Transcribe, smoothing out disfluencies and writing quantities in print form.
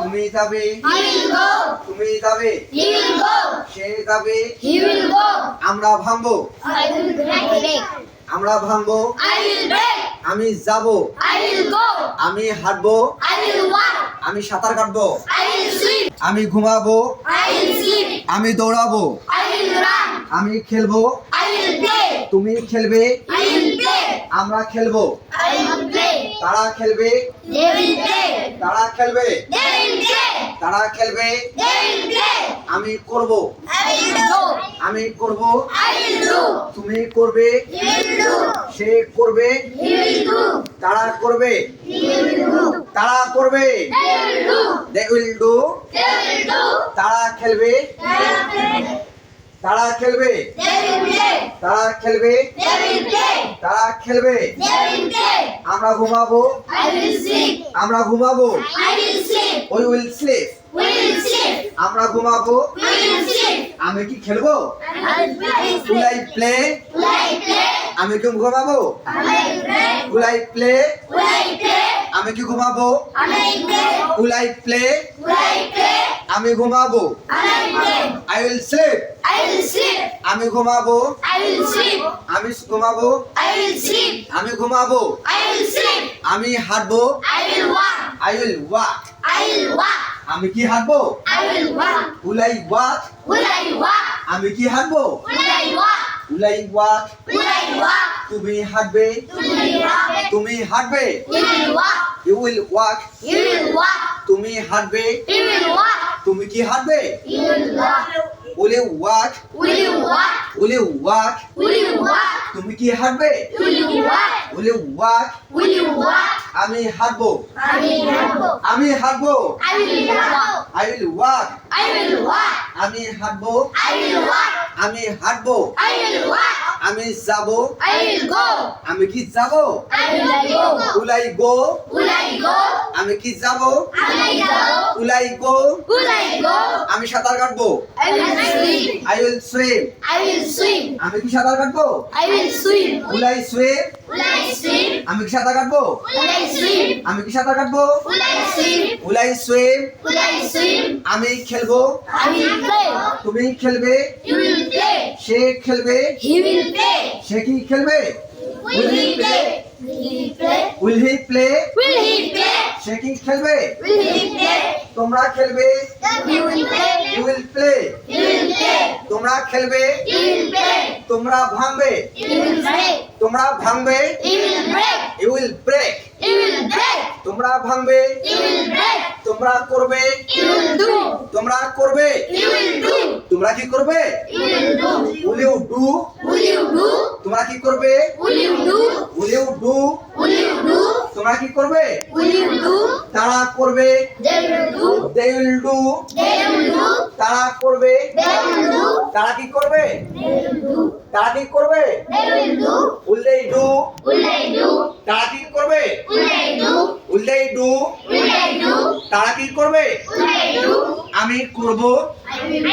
তুমি যাবে, he will go. তুমি যাবে, He will go. সে যাবে, He will go. আমরা ভাঙবো, I will break. আমরা ভাঙবো, I will break. আমি যাব, I will go. আমি হাঁটবো, I will walk. আমি সাঁতার কাটবো, I will swim. আমি ঘুমাবো, I will sleep. আমি দৌড়াবো, I will run. আমি খেলবো, I will play. তুমি খেলবে, I will play. আমরা খেলবো, I will play. তারা খেলবে, They will play. তারা খেলবে, They will play. তারা খেলবে, They will play. আমি করব, I will do. আমি করব, I will do. তুমি করবে, He will do. সে করবে, He will do. তারা করবে, He will do. তারা করবে, They will do. they will do, They will do. তারা খেলবে, They will play. তারা খেলবে, They will play. তারা খেলবে, They will play. তারা খেলবে, They will play. আমরা ঘুমাবো, I will sleep. আমরা ঘুমাবো, I will sleep. we will sleep, We will sleep. আমরা ঘুমাবো, We will sleep. আমি কি খেলবো, I will will play. I play, Will I play? আমি কি ঘুমাবো, Will I play? will I play, Will I play? আমি কি ঘুমাবো, Will I play? will I play, Will I play? আমি ঘুমাবো, Will I play? I will sleep, I will sleep. আমি ঘুমাবো, I will sleep. আমি ঘুমাবো, I will sleep. আমি ঘুমাবো, I will sleep. আমি হাঁটবো, I will walk. I will walk, I will walk. আমি কি হাঁটবো, I will walk. will I walk, Will I walk? আমি কি হাঁটবো, Will I walk? will I walk, Will I walk? তুমি হাঁটবে, You will walk. তুমি হাঁটবে, You will walk. you will walk, You will walk. তুমি হাঁটবে, You will walk. তুমি কি হাঁটবে, You will walk. will you walk, Will you walk? will you walk, Will you walk? তুমি কি হাঁটবে, Will you walk? will you walk, Will you walk? আমি হাঁটবো, I will walk. আমি হাঁটবো, I will walk. I will walk, I will walk. আমি হাঁটবো, I will walk. আমি হাঁটবো, I will walk. আমি যাব, I will go. আমি কি যাব, I will go. will I go, Will I go? আমি কি যাব, Will I go? will I go, Will I go? আমি সাঁতার কাটবো, I will swim. I will swim, I will swim. আমি কি সাঁতার কাটবো, I will swim. will I swim, Will I swim? আমি কি সাঁতার কাটবো, Will I swim? আমি কি সাঁতার কাটবো, Will I swim? will I swim, Will I swim? আমি খেলবো, I will play. তুমি খেলবে, You will play. সে খেলবে, He will play. সে কি খেলবে, Will he play? Will he play? will he play, Will he play? সে কি খেলবে, Will he play? তোমরা খেলবে, He will play. you will play, He will play. তোমরা খেলবে, He will play. তোমরা ভাঙবে, He will break. তোমরা ভাঙবে, He will break. you will break, He will break. তোমরা ভাঙবে, He will break. তোমরা করবে, He will do. তোমরা করবে, He will do. তোমরা কি করবে, He will do. will you do, Will you do? তোমরা কি করবে, Will you do? will you do, Will you do? তোমরা কি করবে, Will you do? তারা করবে, They will do. they will do, They will do. তারা করবে, They will do. তারা কি করবে, They will do. তারা কি করবে, They will do. will they do, Will I do? তারা কি করবে, Will I do? will they do, Will I do? তারা কি করবে, Will I do? আমি করব, I will